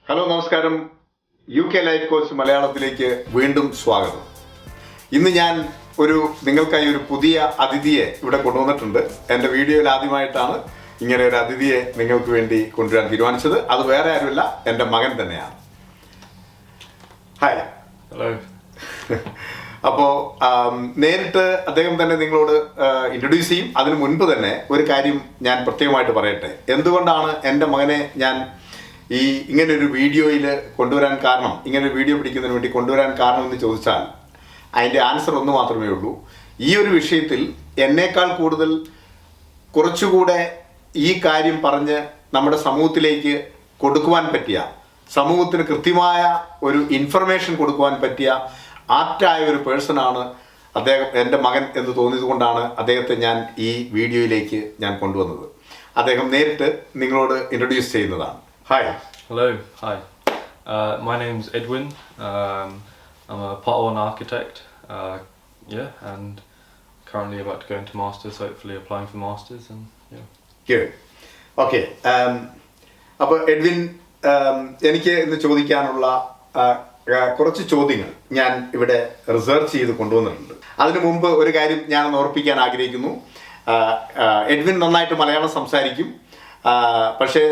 Hello നമസ്കാരം. UK life coach മലയാളത്തിലേക്ക് വീണ്ടും സ്വാഗതം. ഇന്ന് ഞാൻ നിങ്ങൾക്കായി ഒരു പുതിയ അതിഥിയെ ഇവിടെ കൊണ്ടുവന്നിട്ടുണ്ട്. എൻ്റെ വീഡിയോയിൽ ആദ്യമായിട്ടാണ് ഇങ്ങനെ ഒരു അതിഥിയെ നിങ്ങൾക്ക് വേണ്ടി കൊണ്ടുവരാൻ തീരുമാനിച്ചത്. അത് വേറെ ആരുമില്ല, എൻ്റെ മകൻ തന്നെയാണ്. ഹായ്. ഹലോ. അപ്പോൾ നേരിട്ട് അദ്ദേഹം തന്നെ നിങ്ങളോട് ഇൻട്രൊഡ്യൂസ് ചെയ്യും. അതിനു മുൻപ് തന്നെ ഒരു കാര്യം ഞാൻ പ്രത്യേകമായിട്ട് പറയട്ടെ. എന്തുകൊണ്ടാണ് എൻ്റെ മകനെ ഞാൻ ഇങ്ങനൊരു വീഡിയോയിൽ കൊണ്ടുവരാൻ കാരണം, ഇങ്ങനൊരു വീഡിയോ പിടിക്കുന്നതിന് വേണ്ടി കൊണ്ടുവരാൻ കാരണം എന്ന് ചോദിച്ചാൽ അതിൻ്റെ ആൻസർ ഒന്ന് മാത്രമേ ഉള്ളൂ. ഈ ഒരു വിഷയത്തിൽ എന്നേക്കാൾ കൂടുതൽ കുറച്ചുകൂടെ ഈ കാര്യം പറഞ്ഞ് നമ്മുടെ സമൂഹത്തിലേക്ക് കൊടുക്കുവാൻ പറ്റിയ, സമൂഹത്തിന് കൃത്യമായ ഒരു ഇൻഫർമേഷൻ കൊടുക്കുവാൻ പറ്റിയ ആപ്റ്റായ ഒരു പേഴ്സണാണ് അദ്ദേഹം, എൻ്റെ മകൻ എന്ന് തോന്നിയത് കൊണ്ടാണ് അദ്ദേഹത്തെ ഞാൻ ഈ വീഡിയോയിലേക്ക് ഞാൻ കൊണ്ടുവന്നത്. അദ്ദേഹം നേരിട്ട് നിങ്ങളോട് ഇൻട്രൊഡ്യൂസ് ചെയ്യുന്നതാണ്. Hi. Hello. Hi. My name's Edwin. I'm a Part 1 architect. And currently about to go into masters. Hopefully applying for masters. And Good. Okay. അപ്പോൾ എഡ്വിൻ, എനിക്ക് ഇന്ന് ചോദിക്കാനുള്ള കുറച്ച് ചോദ്യങ്ങൾ ഞാൻ ഇവിടെ റിസർച്ച് ചെയ്ത് കൊണ്ടുവന്നിട്ടുണ്ട്. അതിനു മുമ്പ് ഒരു കാര്യം ഞാനൊന്ന് ഓർപ്പിക്കാൻ ആഗ്രഹിക്കുന്നു. എഡ്വിൻ നന്നായിട്ട് മലയാളം സംസാരിക്കും. പക്ഷേ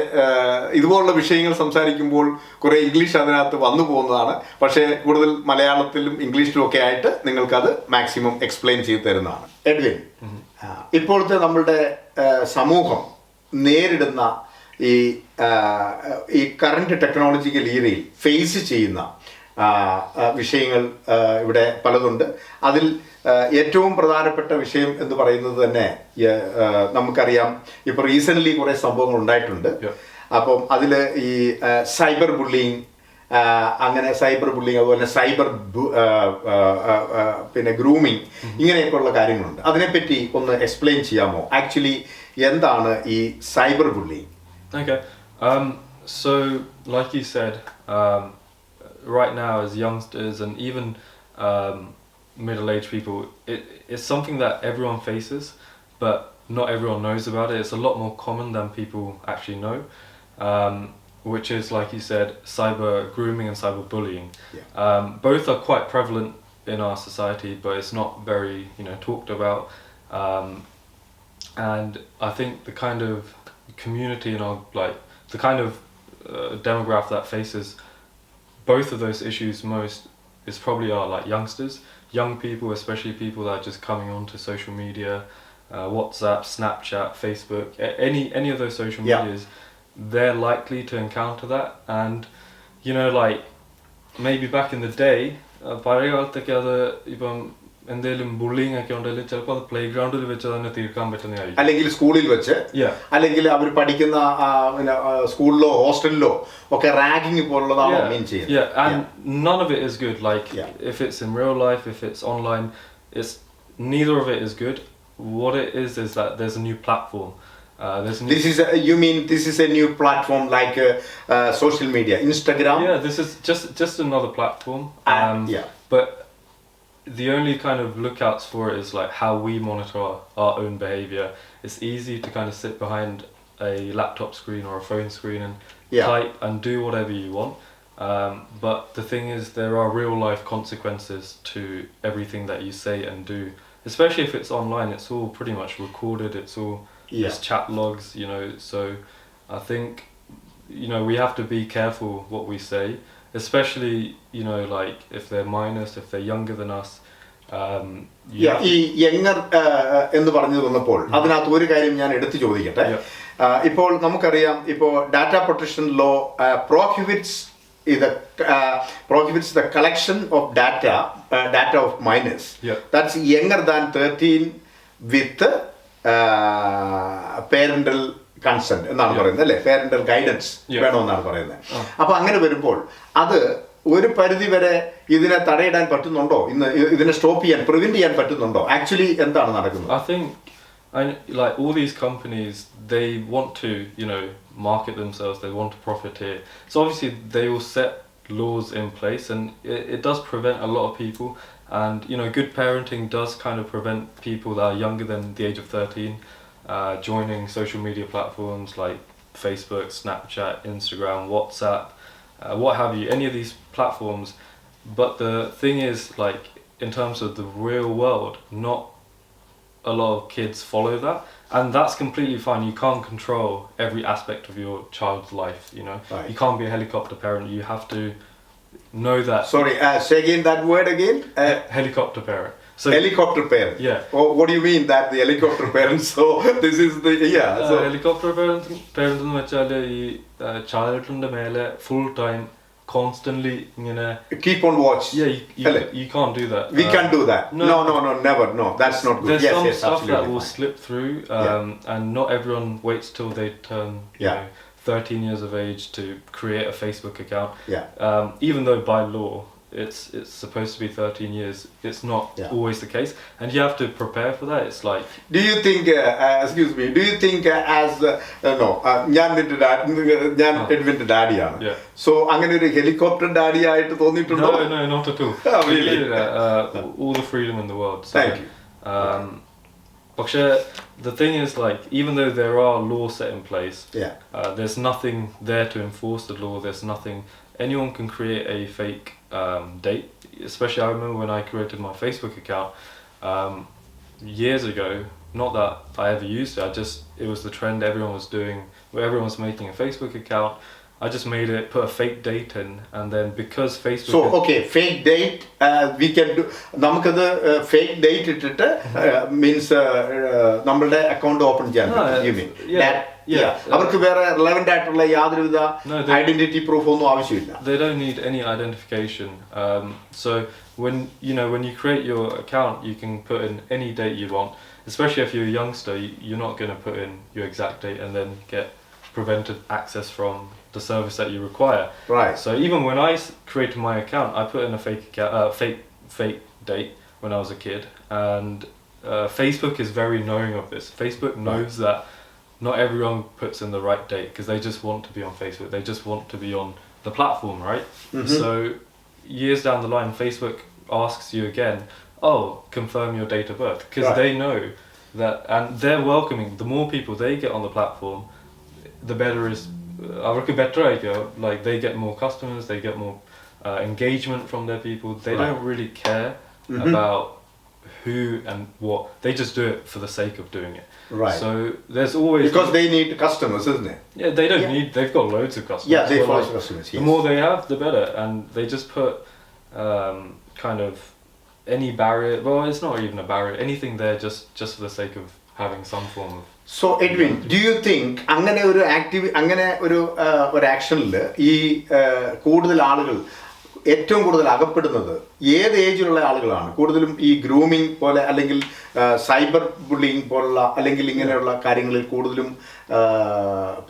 ഇതുപോലുള്ള വിഷയങ്ങൾ സംസാരിക്കുമ്പോൾ കുറേ ഇംഗ്ലീഷ് അതിനകത്ത് വന്നു പോകുന്നതാണ്. പക്ഷേ കൂടുതൽ മലയാളത്തിലും ഇംഗ്ലീഷിലും ഒക്കെ ആയിട്ട് നിങ്ങൾക്കത് മാക്സിമം എക്സ്പ്ലെയിൻ ചെയ്ത് തരുന്നതാണ്. എഡ്വിൻ, ഇപ്പോഴത്തെ നമ്മളുടെ സമൂഹം നേരിടുന്ന ഈ കറണ്ട് ടെക്നോളജിക്കൽ ഏരിയയിൽ ഫേസ് ചെയ്യുന്ന വിഷയങ്ങൾ ഇവിടെ പലതുണ്ട്. അതിൽ ഏറ്റവും പ്രധാനപ്പെട്ട വിഷയം എന്ന് പറയുന്നത് തന്നെ നമുക്കറിയാം, ഇപ്പോൾ റീസെൻ്റ്ലി കുറേ സംഭവങ്ങൾ ഉണ്ടായിട്ടുണ്ട്. അപ്പം അതിൽ ഈ സൈബർ ബുള്ളിങ്, അതുപോലെ സൈബർ പിന്നെ ഗ്രൂമിങ്, ഇങ്ങനെയൊക്കെയുള്ള കാര്യങ്ങളുണ്ട്. അതിനെപ്പറ്റി ഒന്ന് എക്സ്പ്ലെയിൻ ചെയ്യാമോ? ആക്ച്വലി എന്താണ് ഈ cyber bullying? Okay. So like you said, right now as youngsters and even middle-aged people, it's something that everyone faces, but not everyone knows about it. It's a lot more common than people actually know, which is, like you said, cyber grooming and cyber bullying. Both are quite prevalent in our society, but it's not very talked about. And I think the kind of community and the kind of demographic that faces both of those issues most is probably our youngsters, young people, especially people that are just coming onto social media, WhatsApp, Snapchat, Facebook, any of those social medias. They're likely to encounter that. And maybe back in the day, എന്തെങ്കിലും bullying ഒക്കെ ഉണ്ടെങ്കിൽ ചിലപ്പോൾ അത് play ഗ്രൗണ്ടിൽ വെച്ച് തന്നെ തീർക്കാൻ പറ്റുന്നതായിരിക്കും, അല്ലെങ്കിൽ സ്കൂളിൽ വെച്ച്, അല്ലെങ്കിൽ അവർ പഠിക്കുന്ന സ്കൂളിലോ ഹോസ്റ്റലിലോ ഒക്കെ റാഗിങ് പോലുള്ളതാണോ മീൻ ചെയ്യുന്നത്. And none of it is good. If it's in real life, if it's online, neither of it is good. What it is that there's a new platform. This is a new platform like social media, Instagram? Yeah, this is just another platform. But the only kind of lookouts for it is how we monitor our own behaviour. It's easy to kind of sit behind a laptop screen or a phone screen and type and do whatever you want. But the thing is, there are real life consequences to everything that you say and do. Especially if it's online, it's all pretty much recorded. It's all it's chat logs, So I think we have to be careful what we say. Especially, if they're minors, if they're younger than us. ഈ younger എന്ന് പറഞ്ഞു വന്നപ്പോൾ അതിനകത്ത് ഒരു കാര്യം ഞാൻ എടുത്തു ചോദിക്കട്ടെ. ഇപ്പോൾ നമുക്കറിയാം, ഇപ്പോൾ data protection law prohibits the collection of data of minors. That's younger than 13 with parental consent എന്നാണ് പറയുന്നത്, അല്ലേ? പേരന്റൽ ഗൈഡൻസ് വേണമെന്നാണ് പറയുന്നത്. അപ്പൊ അങ്ങനെ വരുമ്പോൾ അത് ഒരു പരിധി വരെ ഇതിനെ തടയിടാൻ പറ്റുന്നുണ്ടോ? ഇതിനെ സ്റ്റോപ്പ് ചെയ്യാൻ, പ്രിവെന്റ് ചെയ്യാൻ പറ്റുന്നുണ്ടോ? ആക്ച്വലി എന്താണ് നടക്കുന്നത്? I think all these companies, they want to market themselves, they want to profiteer, so obviously they will set laws in place, and it does prevent a lot of people. And good parenting does kind of prevent people that are younger than the age of 13 joining social media platforms like Facebook, Snapchat, Instagram, WhatsApp, what have you, any of these platforms. But the thing is, like, in terms of the real world, not a lot of kids follow that, and that's completely fine. You can't control every aspect of your child's life, you know. Right. You can't be a helicopter parent. You have to know that. Sorry, say again that word again. Helicopter parent. So Helicopter parent. yeah. Oh, what do you mean that the helicopter parent? So this is the so helicopter parent എന്ന് വെച്ചാല് ഈ childന്റെ മേലെ full time constantly ഇങ്ങനെ keep on watch. Yeah, you can't do that. We can't do that. No, never. No, that's not good. There's some stuff absolutely that will fine. slip through, and not everyone waits till they turn you know, 13 years of age to create a Facebook account. Even though by law it's supposed to be 13 years, it's not always the case, and you have to prepare for that. It's like, do you think excuse me, do you think as no ഞാൻ എഡ്വിന്റെ ഡാഡിയാണ്, so അങ്ങനെ ഒരു helicopter daddy ആയിട്ട് തോന്നിയിട്ടുണ്ടോ? No, not at all. Really? All the freedom in the world. So, thank you. But the thing is, like, even though there are laws set in place, there's nothing there to enforce the law. There's nothing. Anyone can create a fake date. Especially, I remember when I created my Facebook account years ago. Not that I ever used it. It was the trend everyone was doing. Where everyone was making a Facebook account. I just made it, put a fake date in, and then because Facebook. So okay, fake date. We can do. നമുക്കത് fake date ഇട്ടിട്ട് means നമ്മളുടെ account open ചെയ്യാൻ പറ്റും. You mean? അവർക്ക് വേറെ relevant ആയിട്ടുള്ള യാതൊരുവിധ identity proof ഒന്നും ആവശ്യമില്ല. They don't need any identification. So when you create your account, you can put in any date you want. Especially if you're a youngster, you're not going to put in your exact date and then get prevented access from the service that you require. Right. So even when I created my account, I put in a fake date when I was a kid, and Facebook is very knowing of this. Facebook knows that not everyone puts in the right date because they just want to be on Facebook. They just want to be on the platform, right? So years down the line, Facebook asks you again, oh, confirm your date of birth, because they know that, and they're welcoming. The more people they get on the platform, the better is. Like, they get more customers, they get more engagement from their people. They don't really care about who and what. They just do it for the sake of doing it. Right. So there's always, because they need customers, isn't it? Yeah, they don't need. They've got loads of customers. Yeah, they so, follow customers. Yes. The more they have, the better, and they just put kind of any barrier. Well, it's not even a barrier. Anything there just for the sake of having some form of. So Edwin, do you think അങ്ങനെ ഒരു ആക്ഷനിൽ ഈ കൂടുതൽ ആളുകൾ ഏറ്റവും കൂടുതൽ അകപ്പെടുന്നത് ഏത് ഏജിലുള്ള ആളുകളാണ്? കൂടുതലും ഈ ഗ്രൂമിങ് പോലെ അല്ലെങ്കിൽ സൈബർ ബുള്ളിങ് പോലുള്ള അല്ലെങ്കിൽ ഇങ്ങനെയുള്ള കാര്യങ്ങളിൽ കൂടുതലും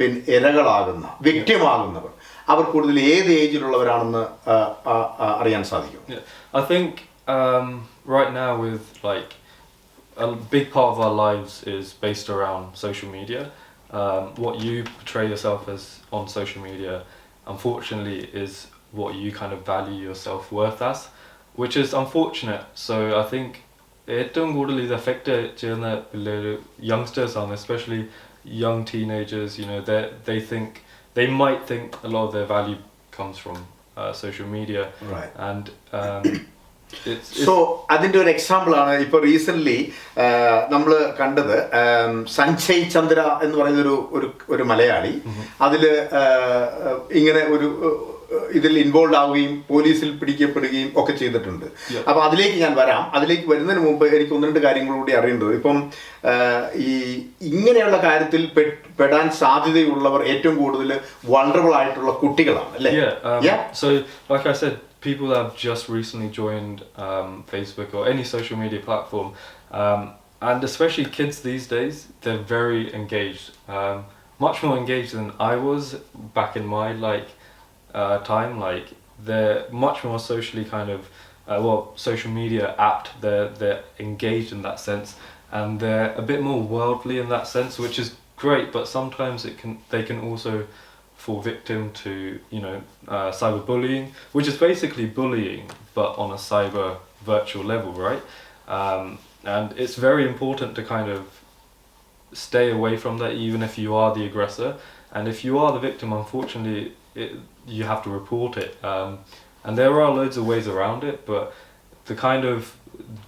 പിന്നെ ഇരകളാകുന്ന വിക്ടിമാകുന്നവർ അവർ കൂടുതൽ ഏത് ഏജിലുള്ളവരാണെന്ന് അറിയാൻ സാധിക്കും? I think right now with like a big part of our lives is based around social media. What you portray yourself as on social media, unfortunately, is what you kind of value your self-worth as, which is unfortunate. So I think ഏറ്റവും കൂടുതൽ ഇത് affect ചെയ്യുന്ന youngsters ആണ്, especially young teenagers. You know, they might think a lot of their value comes from social media. Right. And so അതിൻ്റെ ഒരു example ആണ് ഇപ്പോൾ recently നമ്മൾ കണ്ടത്. സഞ്ജയ് ചന്ദ്ര എന്ന് പറയുന്ന ഒരു മലയാളി അതിൽ ഇങ്ങനെ ഇതിൽ ഇൻവോൾവ് ആവുകയും പോലീസിൽ പിടിക്കപ്പെടുകയും ഒക്കെ ചെയ്തിട്ടുണ്ട്. അപ്പോൾ അതിലേക്ക് ഞാൻ വരാം. അതിലേക്ക് വരുന്നതിന് മുമ്പ് എനിക്ക് ഒന്ന് രണ്ട് കാര്യങ്ങൾ കൂടി അറിയേണ്ടത്. ഇപ്പം ഈ ഇങ്ങനെയുള്ള കാര്യത്തിൽ പെടാൻ സാധ്യതയുള്ളവർ ഏറ്റവും കൂടുതൽ വൾണറബിൾ ആയിട്ടുള്ള കുട്ടികളാണ്, അല്ലേ? So like I said, people that have just recently joined Facebook or any social media platform, and especially kids these days, they're very engaged, much more engaged than I was back in my time. Like, they're much more socially kind of social media apt. They're engaged in that sense, and they're a bit more worldly in that sense, which is great. But sometimes they can also fall victim to cyberbullying, which is basically bullying but on a cyber virtual level, right? And it's very important to kind of stay away from that, even if you are the aggressor. And if you are the victim, unfortunately, you have to report it. And there are loads of ways around it, but the kind of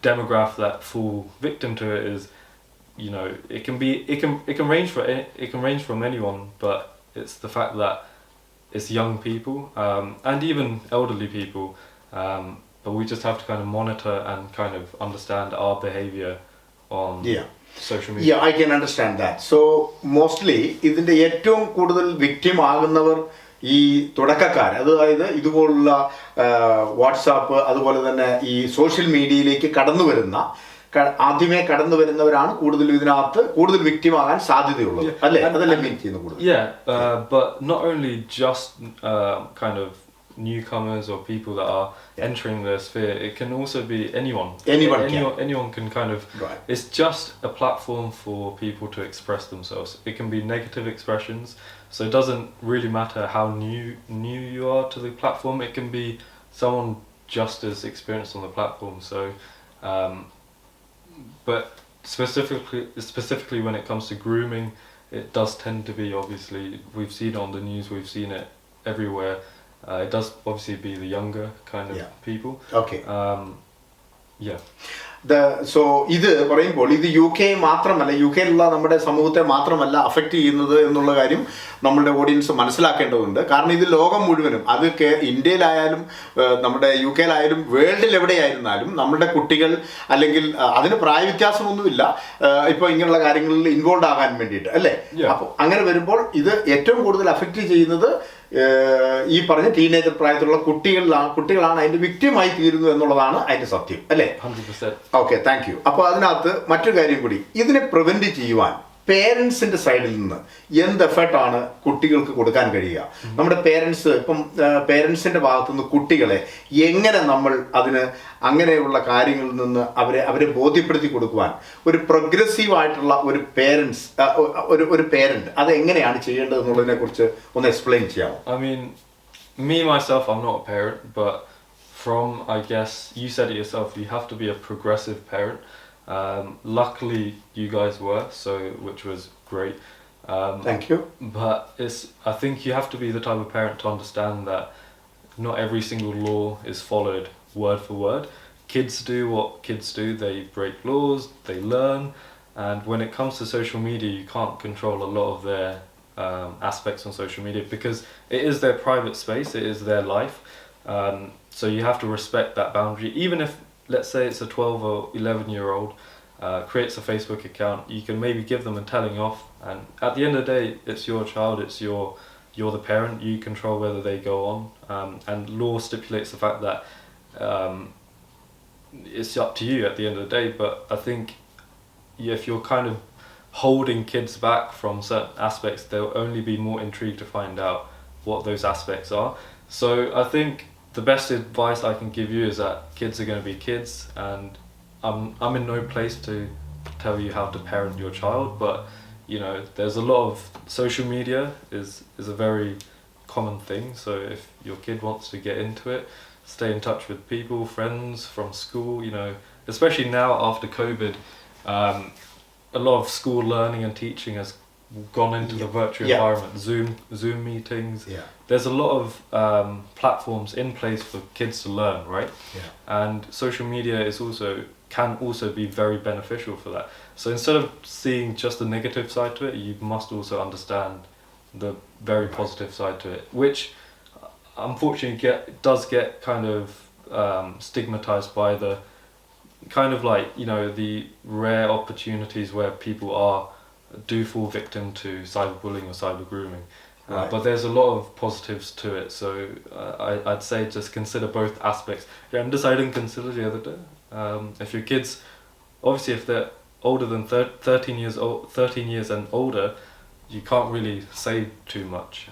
demographic that fall victim to it is, you know, it can range from anyone, but it's the fact that it's young people and even elderly people, but we just have to kind of monitor and kind of understand our behaviour on social media. Yeah, I can understand that. So mostly ഇതിന്റെ ഏറ്റവും കൂടുതൽ victim ആകുന്നവർ ഈ തുടക്കക്കാർ, അതായത് ഇതുപോലുള്ള WhatsApp അതുപോലെ തന്നെ ഈ social മീഡിയയിലേക്ക് ആദ്യമേ കടന്നു വരുന്നവരാണ് കൂടുതൽ ഇതിനകത്ത് കൂടുതൽ വിക്ടിം ആകാൻ സാധ്യതയുള്ളത്, അല്ലേ? അതല്ലേ മീൻ ചെയ്യുന്നത് കൂടുതൽ? But not only just kind of newcomers or people that are entering the sphere, it can also be anyone can kind of it's just a platform for people to express themselves. It can be negative expressions, so it doesn't really matter how new you are to the platform. It can be someone just as experienced on the platform. So but specifically when it comes to grooming, it does tend to be, obviously we've seen it on the news, we've seen it everywhere. It does obviously be the younger kind of people. Okay. Yeah. So ഇത് പറയുമ്പോൾ ഇത് U K മാത്രമല്ല, U കെയിലുള്ള നമ്മുടെ സമൂഹത്തെ മാത്രമല്ല affect ചെയ്യുന്നത് എന്നുള്ള കാര്യം നമ്മളുടെ ഓഡിയൻസ് മനസ്സിലാക്കേണ്ടതുണ്ട്. കാരണം ഇത് ലോകം മുഴുവനും, അത് ഇന്ത്യയിലായാലും നമ്മുടെ യു കെയിലായാലും വേൾഡിൽ എവിടെയായിരുന്നാലും നമ്മുടെ കുട്ടികൾ അല്ലെങ്കിൽ അതിന് പ്രായവ്യത്യാസമൊന്നുമില്ല ഇപ്പോൾ ഇങ്ങനെയുള്ള കാര്യങ്ങളിൽ ഇൻവോൾവ് ആകാൻ വേണ്ടിയിട്ട്, അല്ലേ? അപ്പോൾ അങ്ങനെ വരുമ്പോൾ ഇത് ഏറ്റവും കൂടുതൽ അഫക്റ്റ് ചെയ്യുന്നത് ഈ പറഞ്ഞ ടീനേജർ പ്രായത്തിലുള്ള കുട്ടികളാണ് അതിന്റെ വിക്ടിമായി തീരുന്നു എന്നുള്ളതാണ് അതിന്റെ സത്യം, അല്ലേ? 100%. Okay, thank you. അപ്പോൾ അതിനകത്ത് മറ്റൊരു കാര്യം കൂടി, ഇതിനെ പ്രിവെന്റ് ചെയ്യുവാൻ പേരൻസിന്റെ സൈഡിൽ നിന്ന് എന്ത് എഫേർട്ടാണ് കുട്ടികൾക്ക് കൊടുക്കാൻ കഴിയുക? നമ്മുടെ പേരൻസ് ഇപ്പം പേരൻസിന്റെ ഭാഗത്തുനിന്ന് കുട്ടികളെ എങ്ങനെ നമ്മൾ അതിന് അങ്ങനെയുള്ള കാര്യങ്ങളിൽ നിന്ന് അവരെ ബോധ്യപ്പെടുത്തി കൊടുക്കുവാൻ ഒരു പ്രോഗ്രസീവ് ആയിട്ടുള്ള ഒരു പേരന്റ് അത് എങ്ങനെയാണ് ചെയ്യേണ്ടത് എന്നുള്ളതിനെ കുറിച്ച് ഒന്ന് എക്സ്പ്ലെയിൻ ചെയ്യാമോ? I mean, me myself, I'm not a parent, but from, I guess you said it yourself, you have to be a progressive parent. Luckily you guys were, so which was great. Thank you. But I think you have to be the type of parent to understand that not every single law is followed word for word. Kids do what kids do, they break laws, they learn, and when it comes to social media you can't control a lot of their aspects on social media because it is their private space, it is their life, so you have to respect that boundary. Even if, let's say it's a 12 or 11-year-old creates a Facebook account, you can maybe give them a telling off, and at the end of the day it's your child, you're the parent, you control whether they go on, and law stipulates the fact that it's up to you at the end of the day. But I think if you're kind of holding kids back from certain aspects, they'll only be more intrigued to find out what those aspects are. So I think the best advice I can give you is that kids are going to be kids, and I'm in no place to tell you how to parent your child, but you know there's a lot of social media is a very common thing, so if your kid wants to get into it, stay in touch with people, friends from school, you know, especially now after COVID, a lot of school learning and teaching has gone into the virtual environment, Zoom meetings. There's a lot of platforms in place for kids to learn, right? And social media can also be very beneficial for that. So instead of seeing just the negative side to it, you must also understand the very positive side to it, which unfortunately does get kind of stigmatized by the kind of like, you know, the rare opportunities where people do fall victim to cyberbullying or cyber grooming. But there's a lot of positives to it, so I'd say just consider both aspects. I'm deciding consider the other day. If your kids, obviously if they're older than 13 years and older, you can't really say too much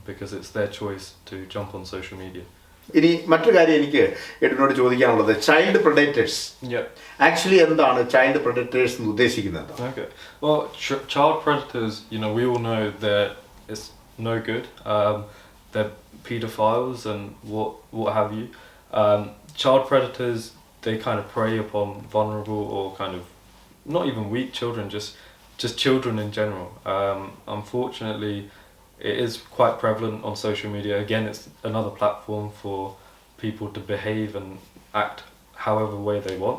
because it's their choice to jump on social media. ഇനി മറ്റൊരു കാര്യം എനിക്ക് എഡിനോട് ചോദിക്കാനുള്ളത്, child പ്രൊഡേറ്റേഴ്സ് actually എന്താണ് child പ്രൊഡേറ്റേഴ്സ് എന്ന് ഉദ്ദേശിക്കുന്നത്? Okay. Well, child predators, you know, we all know that it's no good. They're pedophiles and what have you. Child predators, they kind of prey upon vulnerable or kind of not even weak children, just children in general. Unfortunately, it is quite prevalent on social media. Again, it's another platform for people to behave and act however way they want.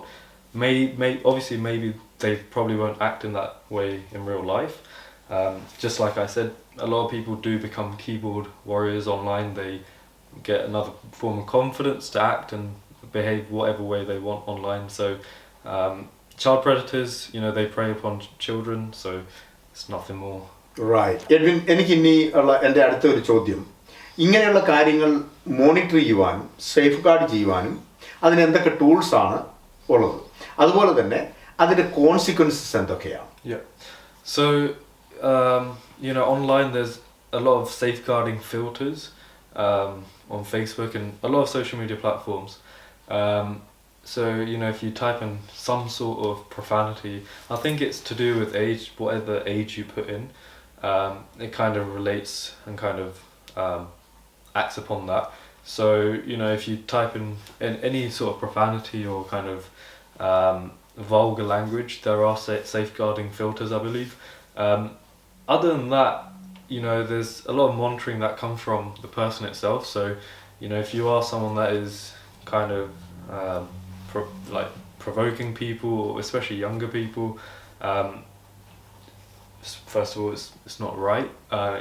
Obviously maybe they probably won't act in that way in real life. Just like I said, a lot of people do become keyboard warriors online. They get another form of confidence to act and behave whatever way they want online. So child predators, they prey upon children, so it's nothing more. Right. Edwin, എനിക്ക് ഇനി ഉള്ള എൻ്റെ അടുത്ത ഒരു ചോദ്യം, ഇങ്ങനെയുള്ള കാര്യങ്ങൾ monitor ചെയ്യുവാനും സേഫ് ഗാർഡ് ചെയ്യുവാനും അതിന് എന്തൊക്കെ ടൂൾസ് ആണ് ഉള്ളത്, അതുപോലെ തന്നെ അതിൻ്റെ കോൺസിക്വൻസസ് എന്തൊക്കെയാണ്? Yeah. So online there's a lot of safeguarding filters on Facebook and a lot of social media platforms. So if you type in some sort of profanity, I think it's to do with age, whatever age you put in, it kind of relates and kind of acts upon that. So if you type in any sort of profanity or kind of vulgar language, there are safeguarding filters, I believe. Other than that, there's a lot of monitoring that comes from the person itself. So if you are someone that is kind of provoking people, especially younger people, first of all, it's not right.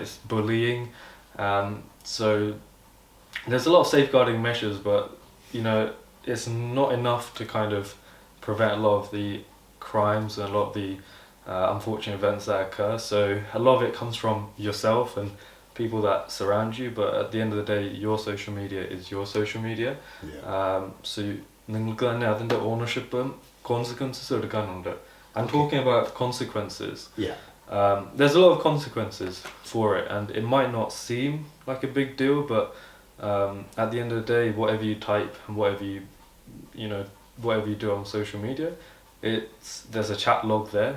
It's bullying. So there's a lot of safeguarding measures, but it's not enough to kind of prevent a lot of the crimes and a lot of the unfortunate events that occur. So a lot of it comes from yourself and people that surround you, but at the end of the day, your social media is your social media. Yeah. So നിങ്ങൾക്ക് തന്നെ അതിൻ്റെ ഓണർഷിപ്പും കോൺസിക്വൻസസും എടുക്കാനുണ്ട്. I'm talking about consequences. Yeah. There's a lot of consequences for it, and it might not seem like a big deal, but at the end of the day, whatever you type and whatever you do on social media, there's a chat log there.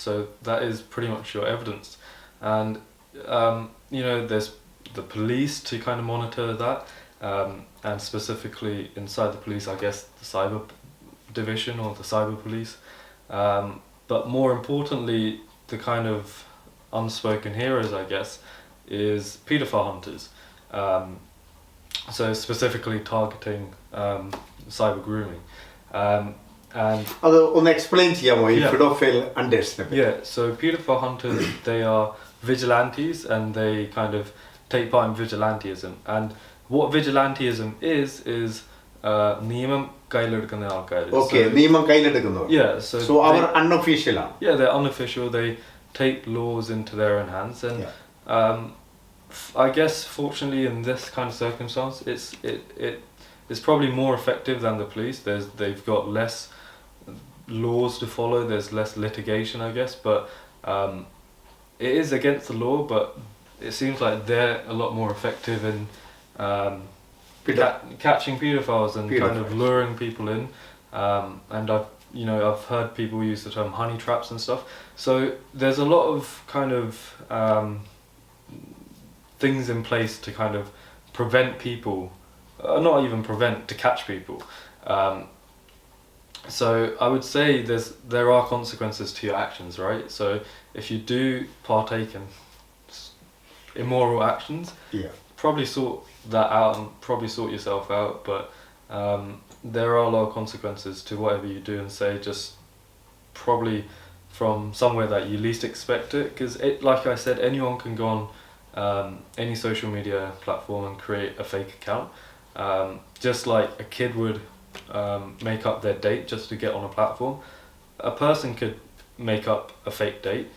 So that is pretty much your evidence, and there's the police to kind of monitor that, and specifically inside the police, I guess the cyber division or the cyber police. But more importantly, the kind of unspoken heroes, I guess, is paedophile hunters. So specifically targeting cyber grooming. And അത് ഒന്ന് explain ചെയ്യാമോ ഈ പെഡോഫൈൽ ഹണ്ടേഴ്സിനെ? Yeah, so pedophile hunters, they are vigilantes and they kind of take part in vigilantism. And what vigilantism is നിയമം കയ്യിലെടുക്കുന്ന ആൾക്കാർ. Okay, നിയമം കയ്യിലെടുക്കുന്നവർ. Yeah, so അവർ unofficial ആണ്. Yeah, they're unofficial. They take laws into their own hands, and I guess fortunately in this kind of circumstance, it's probably more effective than the police. They've got less laws to follow. There's less litigation, I guess, but it is against the law. But it seems like they're a lot more effective in catching paedophiles and kind of luring people in. And I've heard people use the term honey traps and stuff. So there's a lot of kind of things in place to kind of prevent people, not even prevent, to catch people. So I would say there are consequences to your actions, right? So if you do partake in immoral actions, probably sort that out and probably sort yourself out. But there are a lot of consequences to whatever you do and say, just probably from somewhere that you least expect it. Because like I said, anyone can go on any social media platform and create a fake account. Just like a kid would make up their date just to get on a platform, a person could make up a fake date,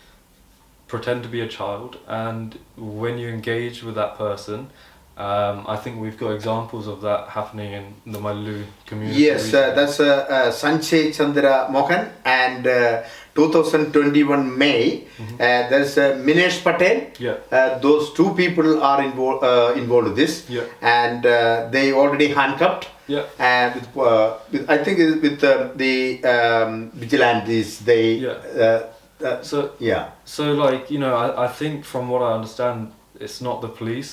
pretend to be a child, and when you engage with that person, I think we've got examples of that happening in the Malayalalam community. Yes, that's Sanjay Chandra Mohan, and 2021 May, there's Minesh Patel. Those two people are involved with this, and they already handcuffed. And with I think with the vigilantes, they. So like I think from what I understand, it's not the police.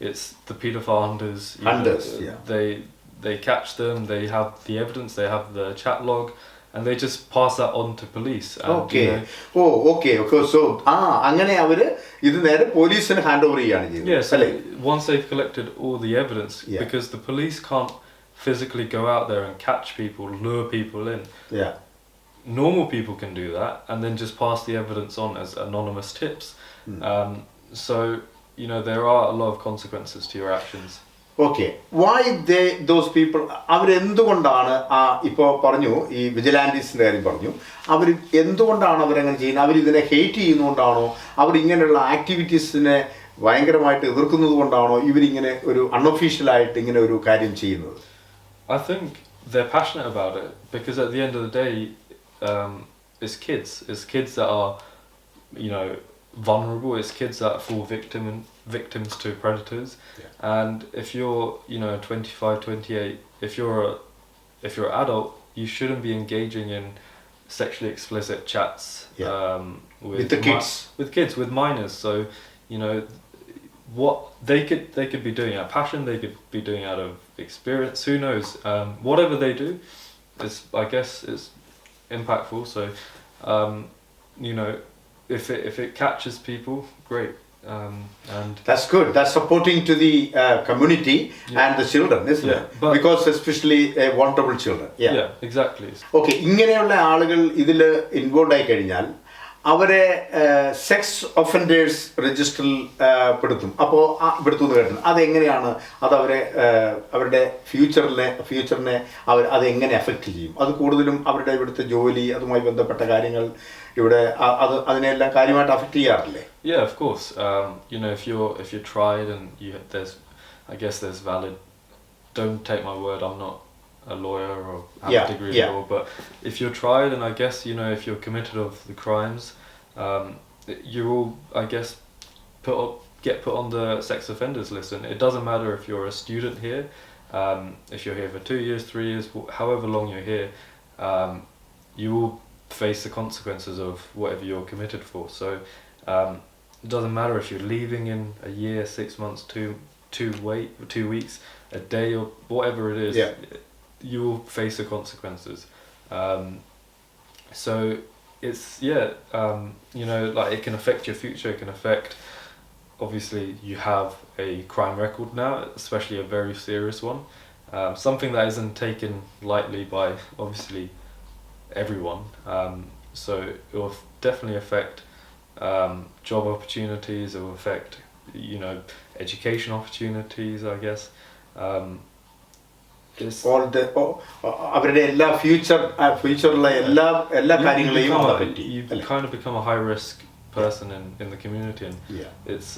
It's the paedophile hunters. Hunters, They catch them. They have the evidence. They have the chat log, and they just pass that on to police. And, okay. Okay. So അങ്ങനെ അവര് ഇത് നേരെ പോലീസിന് hand over ചെയ്യാണ് ചെയ്യുന്നത്. Yeah, so once they've collected all the evidence, because the police can't physically go out there and catch people, lure people in. Yeah. Normal people can do that and then just pass the evidence on as anonymous tips. So, there are a lot of consequences to your actions. Okay. Why those people, അവരെന്തുകൊണ്ടാണ് ഇപ്പോൾ പറഞ്ഞു ഈ വിജിലാൻറ്റീസിൻ്റെ കാര്യം പറഞ്ഞു, അവർ എന്തുകൊണ്ടാണ് അവരങ്ങനെ ചെയ്യുന്നത്? അവരിതിനെ hate ചെയ്യുന്നതുകൊണ്ടാണോ, അവരിങ്ങനെയുള്ള ആക്ടിവിറ്റീസിനെ ഭയങ്കരമായിട്ട് എതിർക്കുന്നത് കൊണ്ടാണോ ഇവരിങ്ങനെ ഒരു അൺഒഫീഷ്യലായിട്ട് ഇങ്ങനെ ഒരു കാര്യം ചെയ്യുന്നത്? I think they're passionate about it because at the end of the day, it's kids that are, vulnerable. It's kids that fall victims to predators. And if you're 25, 28, if you're an adult, you shouldn't be engaging in sexually explicit chats with the kids, with minors. So what they could be doing out of passion, they could be doing out of experience, who knows. Whatever they do is, I guess, is impactful. So if it catches people, great. And that's good. That's supporting to the community and the children, isn't it? Because especially vulnerable children. Yeah, exactly. Okay, ഇങ്ങനെയുള്ള ആളുകൾ ഇതിൽ involve ആയി കഴിഞ്ഞാൽ അവരെ sex offenders രജിസ്റ്ററിൽ പെടുത്തും. അപ്പോൾ പെടുത്തുമെന്ന് കേട്ടിട്ടുണ്ട്. അതെങ്ങനെയാണ് അതവരെ അവരുടെ ഫ്യൂച്ചറിനെ അതെങ്ങനെ അഫക്റ്റ് ചെയ്യും? അത് കൂടുതലും അവരുടെ ഇവിടുത്തെ ജോലി, അതുമായി ബന്ധപ്പെട്ട കാര്യങ്ങൾ ഇവിടെ അതിനെല്ലാം കാര്യമായിട്ട് affect ചെയ്യാറില്ലേ? Yeah, of course. If you're tried and there's valid. Don't take my word. I'm not a lawyer or have a degree in law, but if you're tried and I guess if you're committed of the crimes, you will get put on the sex offenders list, and it doesn't matter if you're a student here, if you're here for 2 years, 3 years, however long you're here, you will face the consequences of whatever you're committed for. So it doesn't matter if you're leaving in a year, 6 months, 2 weeks, a day, or whatever it is. You will face the consequences. So it's it can affect your future. It can affect, obviously you have a crime record now, especially a very serious one, something that isn't taken lightly by obviously everyone. So it will definitely affect job opportunities. It will affect education opportunities, I guess. അവരുടെ എല്ലാ ഫ്യൂച്ചറിലെ എല്ലാ കാര്യങ്ങളെയും you kind of become a high risk person in the community, and it's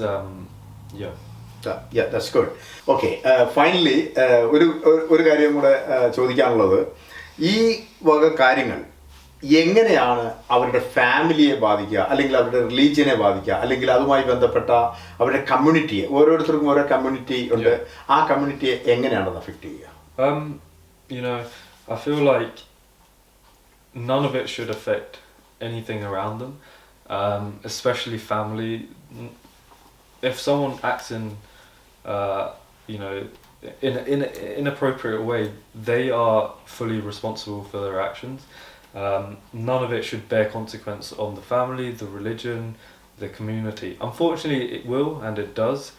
that's good. Okay, finally ഒരു കാര്യം കൂടെ ചോദിക്കാനുള്ളത്, ഈ വക കാര്യങ്ങൾ എങ്ങനെയാണ് അവരുടെ ഫാമിലിയെ ബാധിക്കുക, അല്ലെങ്കിൽ അവരുടെ റിലീജിയനെ ബാധിക്കുക, അല്ലെങ്കിൽ അതുമായി ബന്ധപ്പെട്ട അവരുടെ കമ്മ്യൂണിറ്റിയെ, ഓരോരുത്തർക്കും ഓരോ കമ്മ്യൂണിറ്റി ഉണ്ട്, ആ കമ്മ്യൂണിറ്റിയെ എങ്ങനെയാണ് അത് അഫക്റ്റ് ചെയ്യുക? I feel like none of it should affect anything around them, especially family. If someone acts in in an inappropriate way, they are fully responsible for their actions. None of it should bear consequence on the family, the religion, the community. Unfortunately, it will, and it does.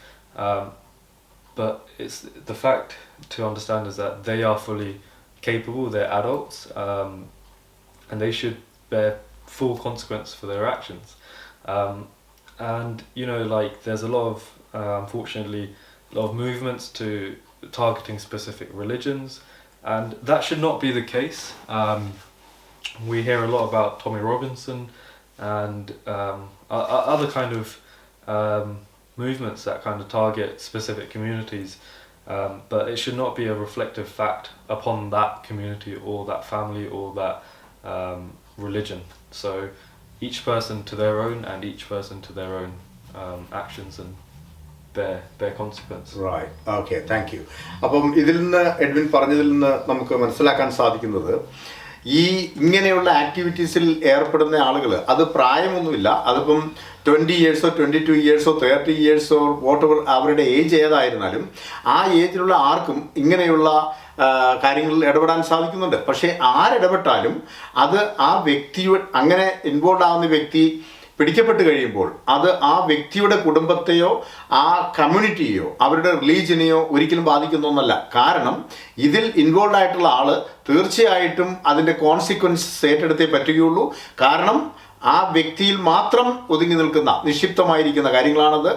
But it's the fact to understand is that they are fully capable. They're adults, and they should bear full consequence for their actions. And there's a lot of unfortunately a lot of movements to targeting specific religions, and that should not be the case. We hear a lot about Tommy Robinson and other kind of movements that kind of target specific communities, but it should not be a reflective fact upon that community or that family or that religion. So each person to their own, and each person to their own actions, and bear consequence. Right. Okay, thank you. അപ്പം ഇതിൽ നിന്ന് Edwin പറഞ്ഞതിൽ നിന്ന് നമുക്ക് മനസ്സിലാക്കാൻ സാധിക്കുന്നത്, ഈ ഇങ്ങനെയുള്ള ആക്ടിവിറ്റീസിൽ ഏർപ്പെടുന്ന ആളുകൾ, അത് പ്രായമൊന്നുമില്ല, അതിപ്പം 20 yearsോ 22 yearsോ 30 yearsോ വോട്ടെവർ അവരുടെ ഏജ് ഏതായിരുന്നാലും ആ ഏജിലുള്ള ആർക്കും ഇങ്ങനെയുള്ള കാര്യങ്ങളിൽ ഇടപെടാൻ സാധിക്കുന്നുണ്ട്. പക്ഷേ ആരിടപെട്ടാലും അത് ആ വ്യക്തിയുടെ അങ്ങനെ ഇൻവോൾവ് ആവുന്ന വ്യക്തി പിടിക്കപ്പെട്ട് കഴിയുമ്പോൾ അത് ആ വ്യക്തിയുടെ കുടുംബത്തെയോ ആ കമ്മ്യൂണിറ്റിയെയോ അവരുടെ റിലീജിയനെയോ ഒരിക്കലും ബാധിക്കുന്ന ഒന്നല്ല. കാരണം ഇതിൽ ഇൻവോൾവ് ആയിട്ടുള്ള ആൾ തീർച്ചയായിട്ടും അതിൻ്റെ കോൺസിക്വൻസസ് ഏറ്റെടുത്തേ പറ്റുകയുള്ളൂ. കാരണം ആ വ്യക്തിയിൽ മാത്രം ഒതുങ്ങി നിൽക്കുന്ന നിക്ഷിപ്തമായിരിക്കുന്ന കാര്യങ്ങളാണത്.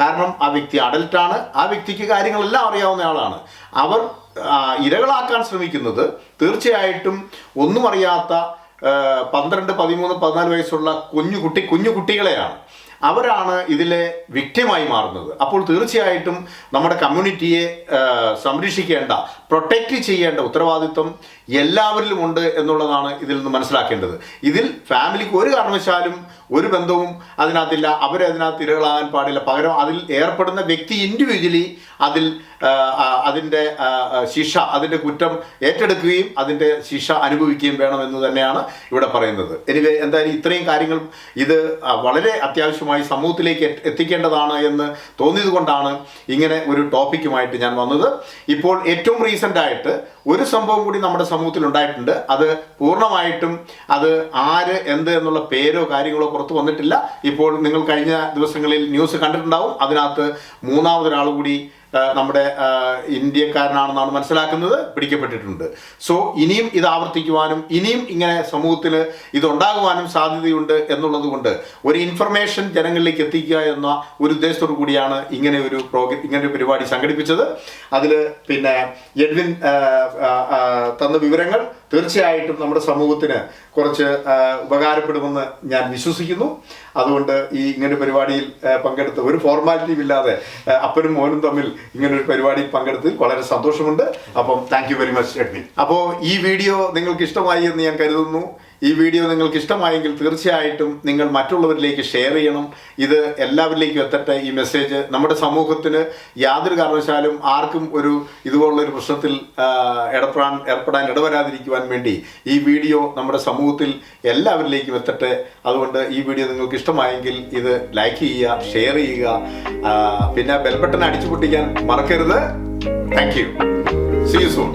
കാരണം ആ വ്യക്തി അഡൽട്ടാണ്, ആ വ്യക്തിക്ക് കാര്യങ്ങളെല്ലാം അറിയാവുന്ന ആളാണ്. അവർ ഇരകളാക്കാൻ ശ്രമിക്കുന്നത് തീർച്ചയായിട്ടും ഒന്നും അറിയാത്ത 12, 13, 14 വയസ്സുള്ള കുഞ്ഞു കുട്ടികളെയാണ്. അവരാണ് ഇതിലെ വിക്ടിമായി മാറുന്നത്. അപ്പോൾ തീർച്ചയായിട്ടും നമ്മുടെ കമ്മ്യൂണിറ്റിയെ സംരക്ഷിക്കേണ്ട, പ്രൊട്ടക്റ്റ് ചെയ്യേണ്ട ഉത്തരവാദിത്വം എല്ലാവരിലും ഉണ്ട് എന്നുള്ളതാണ് ഇതിൽ നിന്ന് മനസ്സിലാക്കേണ്ടത്. ഇതിൽ ഫാമിലിക്ക് ഒരു കാരണവശാലും ഒരു ബന്ധവും അതിനകത്തില്ല. അവരതിനകത്ത് ഇരകളാകാൻ പാടില്ല. പകരം അതിൽ ഏർപ്പെടുന്ന വ്യക്തി ഇൻഡിവിജ്വലി അതിൻ്റെ ശിക്ഷ, അതിൻ്റെ കുറ്റം ഏറ്റെടുക്കുകയും അതിൻ്റെ ശിക്ഷ അനുഭവിക്കുകയും വേണമെന്ന് തന്നെയാണ് ഇവിടെ പറയുന്നത്. എനിവേ, എന്തായാലും ഇത്രയും കാര്യങ്ങൾ ഇത് വളരെ അത്യാവശ്യമായി സമൂഹത്തിലേക്ക് എത്തിക്കേണ്ടതാണ് എന്ന് തോന്നിയത് കൊണ്ടാണ് ഇങ്ങനെ ഒരു ടോപ്പിക്കുമായിട്ട് ഞാൻ വന്നത്. ഇപ്പോൾ ഏറ്റവും റീസെൻ്റ് ആയിട്ട് ഒരു സംഭവം കൂടി നമ്മുടെ സമൂഹത്തിൽ ഉണ്ടായിട്ടുണ്ട്. അത് പൂർണ്ണമായിട്ടും അത് ആര് എന്ത് എന്നുള്ള പേരോ കാര്യങ്ങളോ പുറത്തു വന്നിട്ടില്ല. ഇപ്പോൾ നിങ്ങൾ കഴിഞ്ഞ ദിവസങ്ങളിൽ ന്യൂസ് കണ്ടിട്ടുണ്ടാവും. അതിനകത്ത് മൂന്നാമതൊരാൾ കൂടി നമ്മുടെ ഇന്ത്യക്കാരനാണെന്നാണ് മനസ്സിലാക്കുന്നത്, പിടിക്കപ്പെട്ടിട്ടുണ്ട്. സോ ഇനിയും ഇത് ആവർത്തിക്കുവാനും ഇനിയും ഇങ്ങനെ സമൂഹത്തിൽ ഇതുണ്ടാകുവാനും സാധ്യതയുണ്ട് എന്നുള്ളത് കൊണ്ട് ഒരു ഇൻഫർമേഷൻ ജനങ്ങളിലേക്ക് എത്തിക്കുക എന്ന ഒരു ഉദ്ദേശത്തോടു കൂടിയാണ് ഇങ്ങനെ ഒരു പരിപാടി സംഘടിപ്പിച്ചത്. അതിൽ പിന്നെ എഡ്വിൻ തന്ന വിവരങ്ങൾ തീർച്ചയായിട്ടും നമ്മുടെ സമൂഹത്തിന് കുറച്ച് ഉപകാരപ്പെടുമെന്ന് ഞാൻ വിശ്വസിക്കുന്നു. അതുകൊണ്ട് ഇങ്ങനൊരു പരിപാടിയിൽ പങ്കെടുത്ത് ഒരു ഫോർമാലിറ്റിയും ഇല്ലാതെ അപ്പനും മോനും തമ്മിൽ ഇങ്ങനൊരു പരിപാടിയിൽ പങ്കെടുത്തതിൽ വളരെ സന്തോഷമുണ്ട്. അപ്പം thank you very much Edwin. അപ്പോൾ ഈ വീഡിയോ നിങ്ങൾക്ക് ഇഷ്ടമായി എന്ന് ഞാൻ കരുതുന്നു. ഈ വീഡിയോ നിങ്ങൾക്ക് ഇഷ്ടമായെങ്കിൽ തീർച്ചയായിട്ടും നിങ്ങൾ മറ്റുള്ളവരിലേക്ക് ഷെയർ ചെയ്യണം. ഇത് എല്ലാവരിലേക്കും എത്തട്ടെ. ഈ മെസ്സേജ് നമ്മുടെ സമൂഹത്തിന് യാതൊരു കാരണവശാലും ആർക്കും ഇതുപോലുള്ളൊരു പ്രശ്നത്തിൽ ഏർപ്പെടാൻ ഇടവരാതിരിക്കുവാൻ വേണ്ടി ഈ വീഡിയോ നമ്മുടെ സമൂഹത്തിൽ എല്ലാവരിലേക്കും എത്തട്ടെ. അതുകൊണ്ട് ഈ വീഡിയോ നിങ്ങൾക്ക് ഇഷ്ടമായെങ്കിൽ ഇത് ലൈക്ക് ചെയ്യുക, ഷെയർ ചെയ്യുക, പിന്നെ ബെൽ ബട്ടൺ അടിച്ചു പൊട്ടിക്കാൻ മറക്കരുത്. Thank you. See you soon.